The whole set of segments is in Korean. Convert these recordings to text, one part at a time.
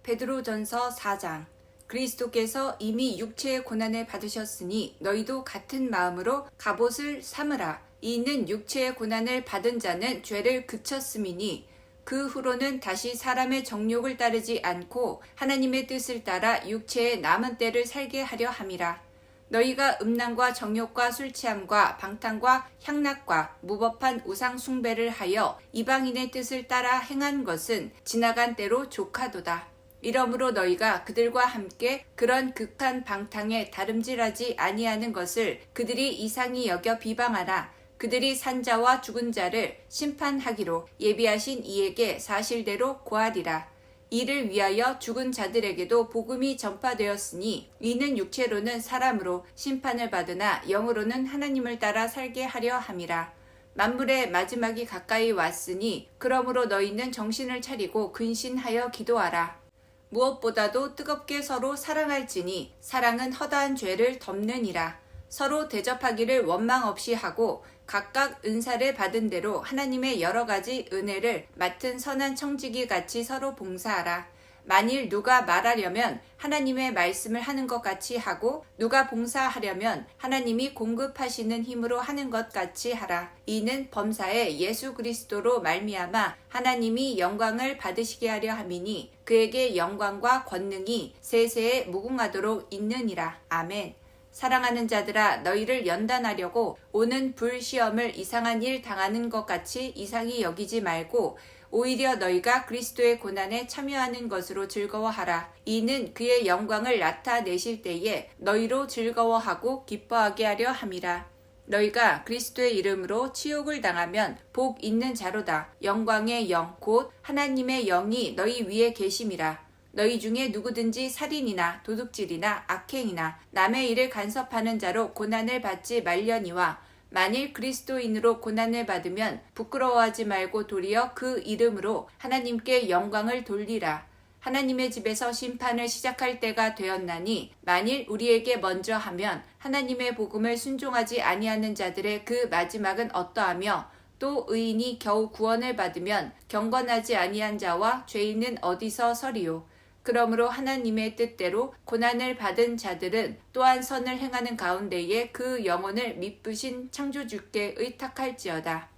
베드로전서 4장. 그리스도께서 이미 육체의 고난을 받으셨으니 너희도 같은 마음으로 갑옷을 삼으라. 이는 육체의 고난을 받은 자는 죄를 그쳤음이니 그 후로는 다시 사람의 정욕을 따르지 않고 하나님의 뜻을 따라 육체의 남은 때를 살게 하려 함이라. 너희가 음란과 정욕과 술취함과 방탕과 향락과 무법한 우상 숭배를 하여 이방인의 뜻을 따라 행한 것은 지나간 때로 족하도다. 이러므로 너희가 그들과 함께 그런 극한 방탕에 다름질하지 아니하는 것을 그들이 이상히 여겨 비방하나 그들이 산자와 죽은 자를 심판하기로 예비하신 이에게 사실대로 고하리라. 이를 위하여 죽은 자들에게도 복음이 전파되었으니 이는 육체로는 사람으로 심판을 받으나 영으로는 하나님을 따라 살게 하려 함이라. 만물의 마지막이 가까이 왔으니 그러므로 너희는 정신을 차리고 근신하여 기도하라. 무엇보다도 뜨겁게 서로 사랑할지니 사랑은 허다한 죄를 덮느니라. 서로 대접하기를 원망 없이 하고 각각 은사를 받은 대로 하나님의 여러 가지 은혜를 맡은 선한 청지기 같이 서로 봉사하라. 만일 누가 말하려면 하나님의 말씀을 하는 것 같이 하고 누가 봉사하려면 하나님이 공급하시는 힘으로 하는 것 같이 하라. 이는 범사에 예수 그리스도로 말미암아 하나님이 영광을 받으시게 하려 함이니 그에게 영광과 권능이 세세에 무궁하도록 있느니라. 아멘. 사랑하는 자들아, 너희를 연단하려고 오는 불시험을 이상한 일 당하는 것 같이 이상히 여기지 말고 오히려 너희가 그리스도의 고난에 참여하는 것으로 즐거워하라. 이는 그의 영광을 나타내실 때에 너희로 즐거워하고 기뻐하게 하려 함이라. 너희가 그리스도의 이름으로 치욕을 당하면 복 있는 자로다. 영광의 영 곧 하나님의 영이 너희 위에 계심이라. 너희 중에 누구든지 살인이나 도둑질이나 악행이나 남의 일을 간섭하는 자로 고난을 받지 말려니와 만일 그리스도인으로 고난을 받으면 부끄러워하지 말고 도리어 그 이름으로 하나님께 영광을 돌리라. 하나님의 집에서 심판을 시작할 때가 되었나니 만일 우리에게 먼저 하면 하나님의 복음을 순종하지 아니하는 자들의 그 마지막은 어떠하며 또 의인이 겨우 구원을 받으면 경건하지 아니한 자와 죄인은 어디서 서리요. 그러므로 하나님의 뜻대로 고난을 받은 자들은 또한 선을 행하는 가운데에 그 영혼을 미쁘신 창조주께 의탁할지어다.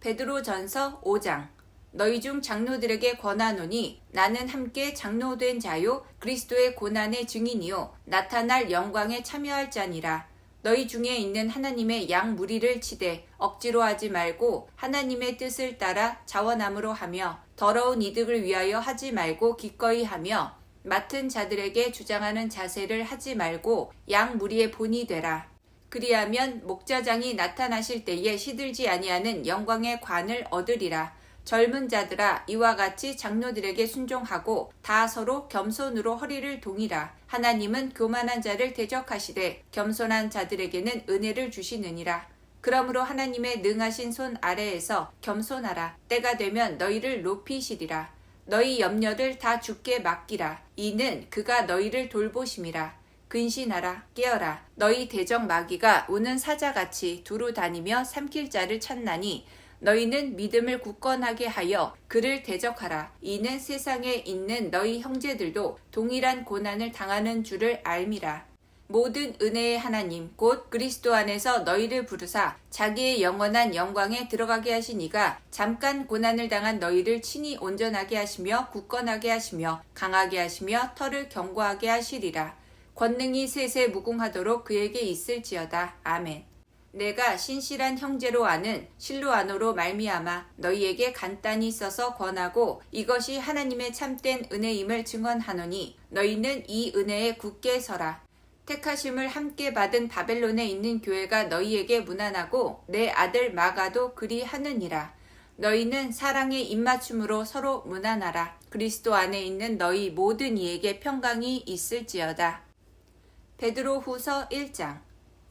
베드로전서 5장. 너희 중 장로들에게 권하노니 나는 함께 장로된 자요 그리스도의 고난의 증인이요 나타날 영광에 참여할 자니라. 너희 중에 있는 하나님의 양 무리를 치되 억지로 하지 말고 하나님의 뜻을 따라 자원함으로 하며 더러운 이득을 위하여 하지 말고 기꺼이 하며 맡은 자들에게 주장하는 자세를 하지 말고 양 무리의 본이 되라. 그리하면 목자장이 나타나실 때에 시들지 아니하는 영광의 관을 얻으리라. 젊은 자들아 이와 같이 장로들에게 순종하고 다 서로 겸손으로 허리를 동이라. 하나님은 교만한 자를 대적하시되 겸손한 자들에게는 은혜를 주시느니라. 그러므로 하나님의 능하신 손 아래에서 겸손하라. 때가 되면 너희를 높이시리라. 너희 염려를 다 주께 맡기라. 이는 그가 너희를 돌보심이라. 근신하라. 깨어라. 너희 대적 마귀가 우는 사자같이 두루 다니며 삼킬 자를 찾나니 너희는 믿음을 굳건하게 하여 그를 대적하라. 이는 세상에 있는 너희 형제들도 동일한 고난을 당하는 줄을 알미라. 모든 은혜의 하나님 곧 그리스도 안에서 너희를 부르사 자기의 영원한 영광에 들어가게 하신 이가 잠깐 고난을 당한 너희를 친히 온전하게 하시며 굳건하게 하시며 강하게 하시며 터를 견고하게 하시리라. 권능이 세세 무궁하도록 그에게 있을지어다. 아멘. 내가 신실한 형제로 아는 실로아노로 말미암아 너희에게 간단히 써서 권하고 이것이 하나님의 참된 은혜임을 증언하노니 너희는 이 은혜에 굳게 서라. 택하심을 함께 받은 바벨론에 있는 교회가 너희에게 문안하고 내 아들 마가도 그리하느니라. 너희는 사랑의 입맞춤으로 서로 문안하라. 그리스도 안에 있는 너희 모든 이에게 평강이 있을지어다. 베드로후서 1장.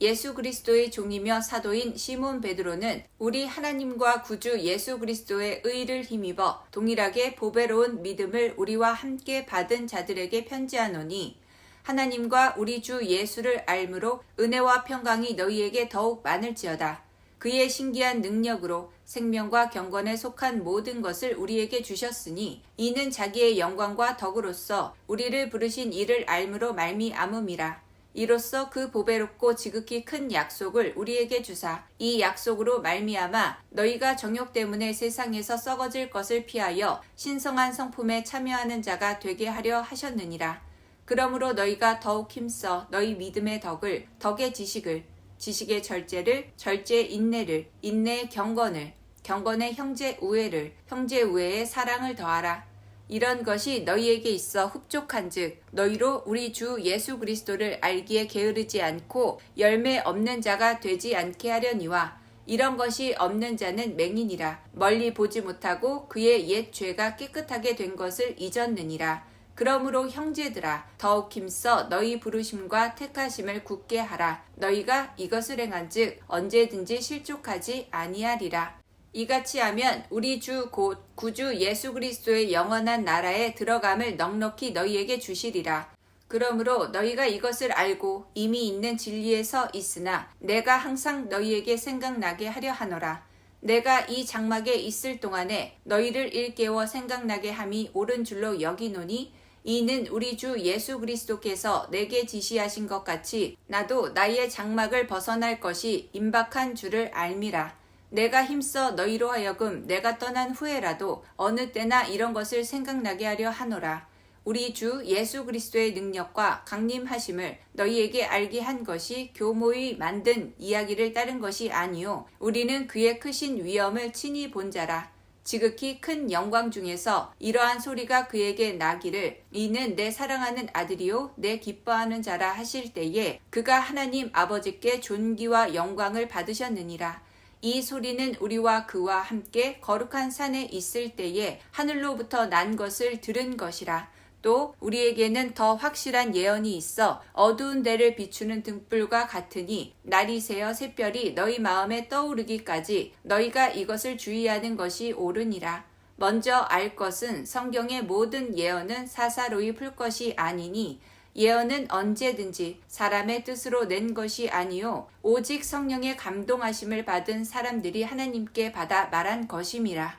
예수 그리스도의 종이며 사도인 시몬 베드로는 우리 하나님과 구주 예수 그리스도의 의를 힘입어 동일하게 보배로운 믿음을 우리와 함께 받은 자들에게 편지하노니 하나님과 우리 주 예수를 알므로 은혜와 평강이 너희에게 더욱 많을지어다. 그의 신기한 능력으로 생명과 경건에 속한 모든 것을 우리에게 주셨으니 이는 자기의 영광과 덕으로서 우리를 부르신 이를 알므로 말미암음이라. 이로써 그 보배롭고 지극히 큰 약속을 우리에게 주사 이 약속으로 말미암아 너희가 정욕 때문에 세상에서 썩어질 것을 피하여 신성한 성품에 참여하는 자가 되게 하려 하셨느니라. 그러므로 너희가 더욱 힘써 너희 믿음의 덕을, 덕의 지식을, 지식의 절제를, 절제의 인내를, 인내의 경건을, 경건의 형제 우애를, 형제 우애의 사랑을 더하라. 이런 것이 너희에게 있어 흡족한즉 너희로 우리 주 예수 그리스도를 알기에 게으르지 않고 열매 없는 자가 되지 않게 하려니와 이런 것이 없는 자는 맹인이라 멀리 보지 못하고 그의 옛 죄가 깨끗하게 된 것을 잊었느니라. 그러므로 형제들아 더욱 힘써 너희 부르심과 택하심을 굳게 하라. 너희가 이것을 행한즉 언제든지 실족하지 아니하리라. 이같이 하면 우리 주 곧 구주 예수 그리스도의 영원한 나라에 들어감을 넉넉히 너희에게 주시리라. 그러므로 너희가 이것을 알고 이미 있는 진리에 서 있으나 내가 항상 너희에게 생각나게 하려 하노라. 내가 이 장막에 있을 동안에 너희를 일깨워 생각나게 함이 옳은 줄로 여기노니 이는 우리 주 예수 그리스도께서 내게 지시하신 것 같이 나도 나의 장막을 벗어날 것이 임박한 줄을 알미라. 내가 힘써 너희로 하여금 내가 떠난 후에라도 어느 때나 이런 것을 생각나게 하려 하노라. 우리 주 예수 그리스도의 능력과 강림하심을 너희에게 알게 한 것이 교모의 만든 이야기를 따른 것이 아니요 우리는 그의 크신 위엄을 친히 본 자라. 지극히 큰 영광 중에서 이러한 소리가 그에게 나기를 이는 내 사랑하는 아들이요 내 기뻐하는 자라 하실 때에 그가 하나님 아버지께 존귀와 영광을 받으셨느니라. 이 소리는 우리와 그와 함께 거룩한 산에 있을 때에 하늘로부터 난 것을 들은 것이라. 또 우리에게는 더 확실한 예언이 있어 어두운 데를 비추는 등불과 같으니 날이 새어 샛별이 너희 마음에 떠오르기까지 너희가 이것을 주의하는 것이 옳으니라. 먼저 알 것은 성경의 모든 예언은 사사로이 풀 것이 아니니 예언은 언제든지 사람의 뜻으로 낸 것이 아니요 오직 성령의 감동하심을 받은 사람들이 하나님께 받아 말한 것임이라.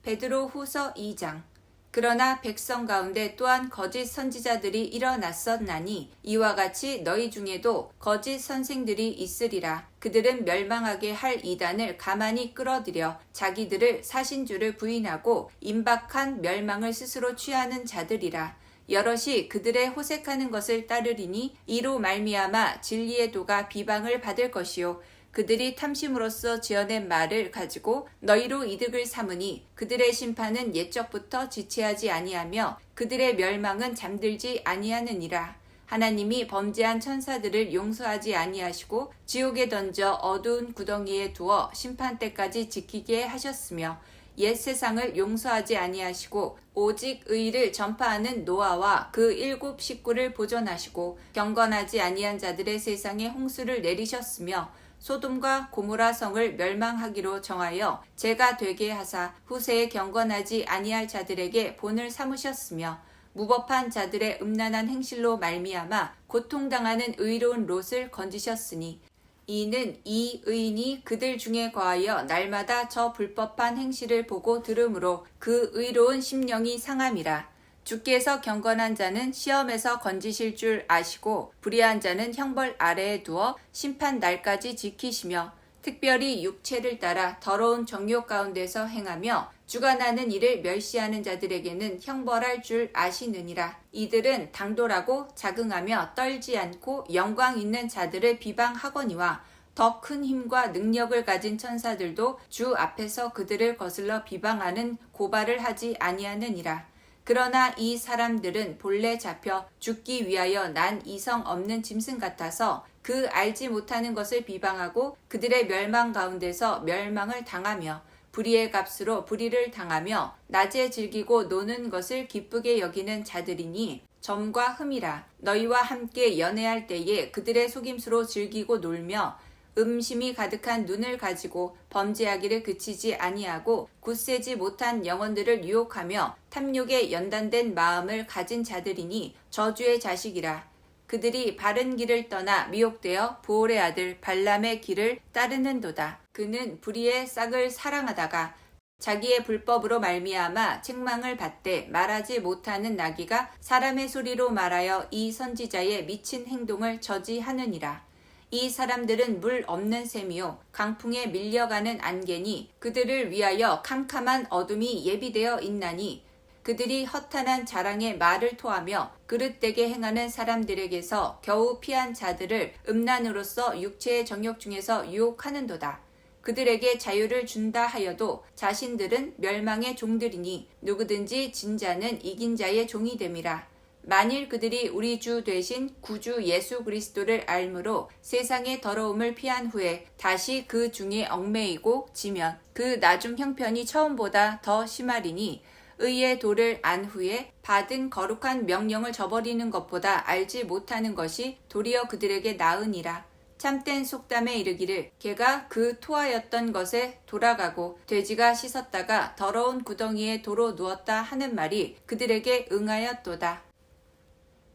베드로 후서 2장. 그러나 백성 가운데 또한 거짓 선지자들이 일어났었나니 이와 같이 너희 중에도 거짓 선생들이 있으리라. 그들은 멸망하게 할 이단을 가만히 끌어들여 자기들을 사신주를 부인하고 임박한 멸망을 스스로 취하는 자들이라. 여럿이 그들의 호색하는 것을 따르리니 이로 말미암아 진리의 도가 비방을 받을 것이요 그들이 탐심으로써 지어낸 말을 가지고 너희로 이득을 삼으니 그들의 심판은 옛적부터 지체하지 아니하며 그들의 멸망은 잠들지 아니하느니라. 하나님이 범죄한 천사들을 용서하지 아니하시고 지옥에 던져 어두운 구덩이에 두어 심판 때까지 지키게 하셨으며 옛 세상을 용서하지 아니하시고 오직 의를 전파하는 노아와 그 7 식구를 보존하시고 경건하지 아니한 자들의 세상에 홍수를 내리셨으며 소돔과 고모라 성을 멸망하기로 정하여 죄가 되게 하사 후세에 경건하지 아니할 자들에게 본을 삼으셨으며 무법한 자들의 음란한 행실로 말미암아 고통당하는 의로운 롯을 건지셨으니 이는 이 의인이 그들 중에 거하여 날마다 저 불법한 행실을 보고 들으므로 그 의로운 심령이 상함이라. 주께서 경건한 자는 시험에서 건지실 줄 아시고 불의한 자는 형벌 아래에 두어 심판 날까지 지키시며 특별히 육체를 따라 더러운 정욕 가운데서 행하며 주관하는 일을 멸시하는 자들에게는 형벌할 줄 아시느니라. 이들은 당돌하고 자긍하며 떨지 않고 영광 있는 자들을 비방하거니와 더 큰 힘과 능력을 가진 천사들도 주 앞에서 그들을 거슬러 비방하는 고발을 하지 아니하느니라. 그러나 이 사람들은 본래 잡혀 죽기 위하여 난 이성 없는 짐승 같아서 그 알지 못하는 것을 비방하고 그들의 멸망 가운데서 멸망을 당하며 불의의 값으로 불의를 당하며 낮에 즐기고 노는 것을 기쁘게 여기는 자들이니 점과 흠이라. 너희와 함께 연애할 때에 그들의 속임수로 즐기고 놀며 음심이 가득한 눈을 가지고 범죄하기를 그치지 아니하고 굳세지 못한 영혼들을 유혹하며 탐욕에 연단된 마음을 가진 자들이니 저주의 자식이라. 그들이 바른 길을 떠나 미혹되어 보올의 아들 발람의 길을 따르는도다. 그는 불의의 싹을 사랑하다가 자기의 불법으로 말미암아 책망을 받되 말하지 못하는 나귀가 사람의 소리로 말하여 이 선지자의 미친 행동을 저지하느니라. 이 사람들은 물 없는 샘이요 강풍에 밀려가는 안개니 그들을 위하여 캄캄한 어둠이 예비되어 있나니 그들이 허탄한 자랑에 말을 토하며 그릇되게 행하는 사람들에게서 겨우 피한 자들을 음란으로서 육체의 정욕 중에서 유혹하는도다. 그들에게 자유를 준다 하여도 자신들은 멸망의 종들이니 누구든지 진 자는 이긴 자의 종이 됨이라. 만일 그들이 우리 주 되신 구주 예수 그리스도를 알므로 세상의 더러움을 피한 후에 다시 그 중에 얽매이고 지면 그 나중 형편이 처음보다 더 심하리니 의의 도를 안 후에 받은 거룩한 명령을 저버리는 것보다 알지 못하는 것이 도리어 그들에게 나으니라. 참된 속담에 이르기를 개가 그 토하였던 것에 돌아가고 돼지가 씻었다가 더러운 구덩이에 도로 누웠다 하는 말이 그들에게 응하였도다.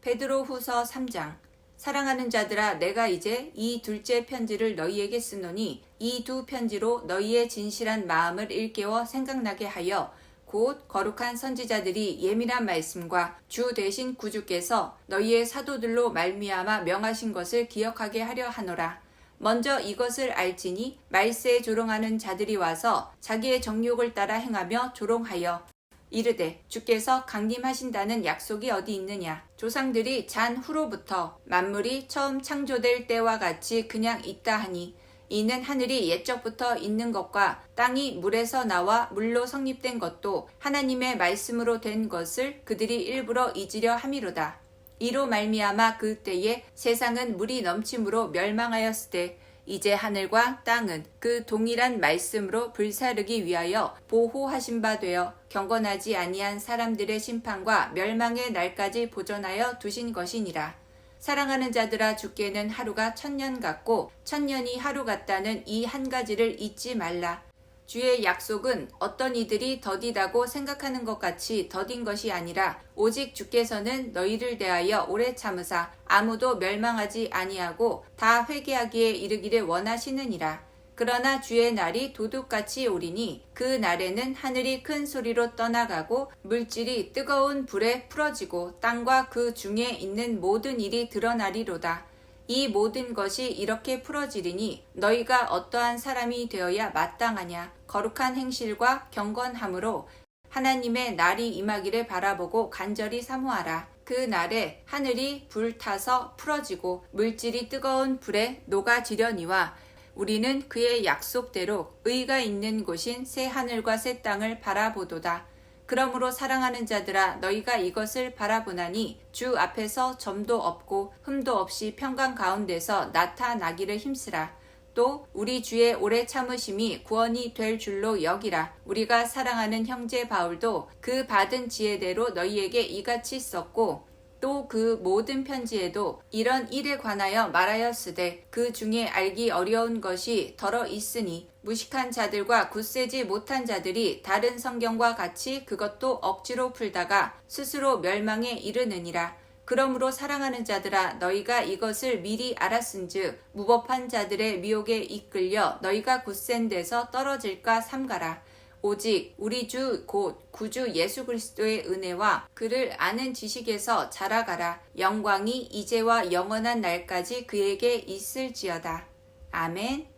베드로후서 3장. 사랑하는 자들아, 내가 이제 이 둘째 편지를 너희에게 쓰노니 이 두 편지로 너희의 진실한 마음을 일깨워 생각나게 하여 곧 거룩한 선지자들이 예민한 말씀과 주 되신 구주께서 너희의 사도들로 말미암아 명하신 것을 기억하게 하려 하노라. 먼저 이것을 알지니 말세에 조롱하는 자들이 와서 자기의 정욕을 따라 행하며 조롱하여 이르되 주께서 강림하신다는 약속이 어디 있느냐. 조상들이 잔 후로부터 만물이 처음 창조될 때와 같이 그냥 있다 하니 이는 하늘이 옛적부터 있는 것과 땅이 물에서 나와 물로 성립된 것도 하나님의 말씀으로 된 것을 그들이 일부러 잊으려 함이로다. 이로 말미암아 그 때에 세상은 물이 넘침으로 멸망하였으되 이제 하늘과 땅은 그 동일한 말씀으로 불사르기 위하여 보호하신 바 되어 경건하지 아니한 사람들의 심판과 멸망의 날까지 보존하여 두신 것이니라. 사랑하는 자들아, 주께는 하루가 1000년 같고 1000년이 하루 같다는 이 한 가지를 잊지 말라. 주의 약속은 어떤 이들이 더디다고 생각하는 것 같이 더딘 것이 아니라 오직 주께서는 너희를 대하여 오래 참으사 아무도 멸망하지 아니하고 다 회개하기에 이르기를 원하시느니라. 그러나 주의 날이 도둑같이 오리니 그 날에는 하늘이 큰 소리로 떠나가고 물질이 뜨거운 불에 풀어지고 땅과 그 중에 있는 모든 일이 드러나리로다. 이 모든 것이 이렇게 풀어지리니 너희가 어떠한 사람이 되어야 마땅하냐. 거룩한 행실과 경건함으로 하나님의 날이 임하기를 바라보고 간절히 사모하라. 그 날에 하늘이 불타서 풀어지고 물질이 뜨거운 불에 녹아지려니와 우리는 그의 약속대로 의가 있는 곳인 새 하늘과 새 땅을 바라보도다. 그러므로 사랑하는 자들아, 너희가 이것을 바라보나니 주 앞에서 점도 없고 흠도 없이 평강 가운데서 나타나기를 힘쓰라. 또 우리 주의 오래 참으심이 구원이 될 줄로 여기라. 우리가 사랑하는 형제 바울도 그 받은 지혜대로 너희에게 이같이 썼고 또 그 모든 편지에도 이런 일에 관하여 말하였으되 그 중에 알기 어려운 것이 더러 있으니 무식한 자들과 굳세지 못한 자들이 다른 성경과 같이 그것도 억지로 풀다가 스스로 멸망에 이르느니라. 그러므로 사랑하는 자들아, 너희가 이것을 미리 알았은즉 무법한 자들의 미혹에 이끌려 너희가 굳센 데서 떨어질까 삼가라. 오직 우리 주 곧 구주 예수 그리스도의 은혜와 그를 아는 지식에서 자라가라. 영광이 이제와 영원한 날까지 그에게 있을지어다. 아멘.